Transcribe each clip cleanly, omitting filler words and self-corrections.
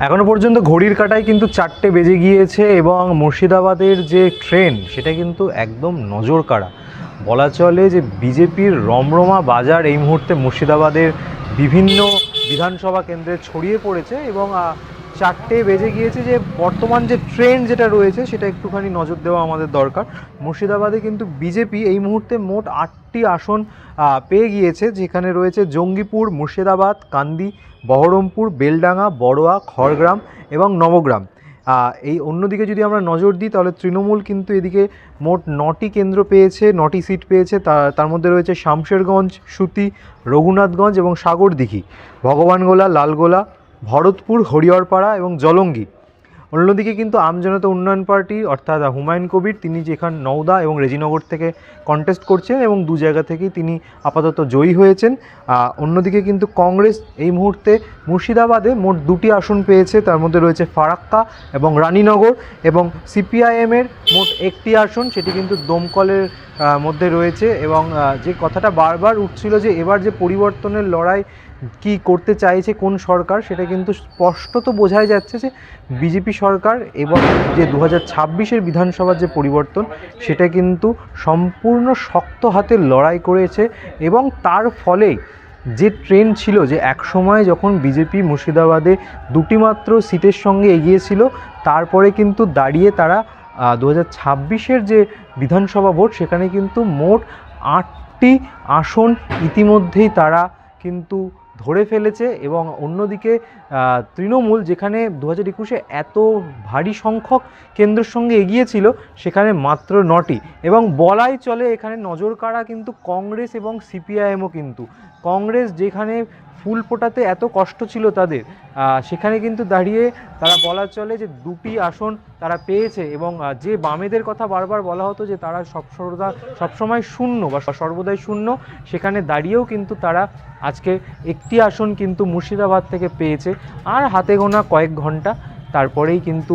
এখনো পর্যন্ত ঘড়ির কাঁটায় কিন্তু 4টে বেজে গিয়েছে এবং মুর্শিদাবাদের যে ট্রেন সেটা কিন্তু একদম নজর কাড়া। বলা চলে যে বিজেপির রমরমা বাজার এই মুহূর্তে মুর্শিদাবাদের বিভিন্ন বিধানসভা কেন্দ্রে ছড়িয়ে পড়েছে এবং 4টে বেজে গিয়েছে। যে বর্তমান যে ট্রেন্ড যেটা রয়েছে সেটা একটুখানি নজর দেওয়া আমাদের দরকার। মুর্শিদাবাদে কিন্তু বিজেপি এই মুহূর্তে মোট 8টি আসন পেয়ে গিয়েছে, যেখানে রয়েছে জঙ্গিপুর, মুর্শিদাবাদ, কান্দি, বহরমপুর, বেলডাঙ্গা, বড়োয়া, খড়গ্রাম এবং নবগ্রাম। এই অন্যদিকে যদি আমরা নজর দিই তাহলে তৃণমূল কিন্তু এদিকে মোট 9টি কেন্দ্র পেয়েছে, 9টি সিট পেয়েছে। তার মধ্যে রয়েছে শামশেরগঞ্জ, সুতি, রঘুনাথগঞ্জ এবং সাগরদিঘি, ভগবানগোলা, লালগোলা, ভরতপুর, হরিহরপাড়া এবং জলঙ্গি। অন্যদিকে কিন্তু আমজনতা উন্নয়ন পার্টি অর্থাৎ হুমায়ুন কবির তিনি যেখানে নওদা এবং রেজিনগর থেকে কন্টেস্ট করছেন এবং দু জায়গা থেকেই তিনি আপাতত জয়ী হয়েছেন। অন্যদিকে কিন্তু কংগ্রেস এই মুহূর্তে মুর্শিদাবাদে মোট 2টি আসন পেয়েছে, তার মধ্যে রয়েছে ফারাক্কা এবং রানীনগর, এবং সিপিআইএমের মোট 1টি আসন, সেটি কিন্তু দমকলের মধ্যে রয়েছে। এবং যে কথাটা বারবার উঠছিল যে এবার যে পরিবর্তনের লড়াই কি করতে চাইছে কোন সরকার, সেটা কিন্তু স্পষ্টত বোঝাই যাচ্ছে যে বিজেপি সরকার এবং যে 2026-এর বিধানসভার যে পরিবর্তন সেটা কিন্তু সম্পূর্ণ শক্ত হাতে লড়াই করেছে। এবং তার ফলে যে ট্রেন্ড ছিল যে একসময় যখন বিজেপি মুর্শিদাবাদে 2টি মাত্র সিটের সঙ্গে এগিয়েছিল, তারপরে কিন্তু দাঁড়িয়ে তারা 2026-এর যে বিধানসভা ভোট সেখানে কিন্তু মোট 8টি আসন ইতিমধ্যেই তারা কিন্তু ধরে ফেলেছে। এবং অন্যদিকে তৃণমূল যেখানে 2021-এ এত ভারী সংখ্যক কেন্দ্রের সঙ্গে এগিয়েছিল সেখানে মাত্র 9টি। এবং বলাই চলে এখানে নজর কাড়া কিন্তু কংগ্রেস এবং সিপিআইএমও। কিন্তু কংগ্রেস যেখানে ফুল ফোটাতে এত কষ্ট ছিল তাদের, সেখানে কিন্তু দাঁড়িয়ে তারা বলা চলে যে 2টি আসন তারা পেয়েছে। এবং যে বামেদের কথা বারবার বলা হতো যে তারা সবসময় শূন্য বা সর্বদাই শূন্য, সেখানে দাঁড়িয়েও কিন্তু তারা আজকে 1টি আসন কিন্তু মুর্শিদাবাদ থেকে পেয়েছে। আর হাতে গোনা কয়েক ঘন্টা তারপরেই কিন্তু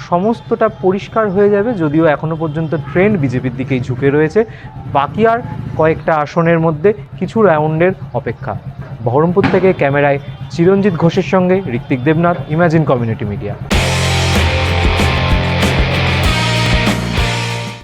সমস্তটা পরিষ্কার হয়ে যাবে, যদিও এখনও পর্যন্ত ট্রেন্ড বিজেপির দিকেই ঝুঁকে রয়েছে। বাকি আর কয়েকটা আসনের মধ্যে কিছু রাউন্ডের অপেক্ষা। বহরমপুর থেকে ক্যামেরায় চিরঞ্জিত ঘোষের সঙ্গে Ritwik Debnath, imagine community media.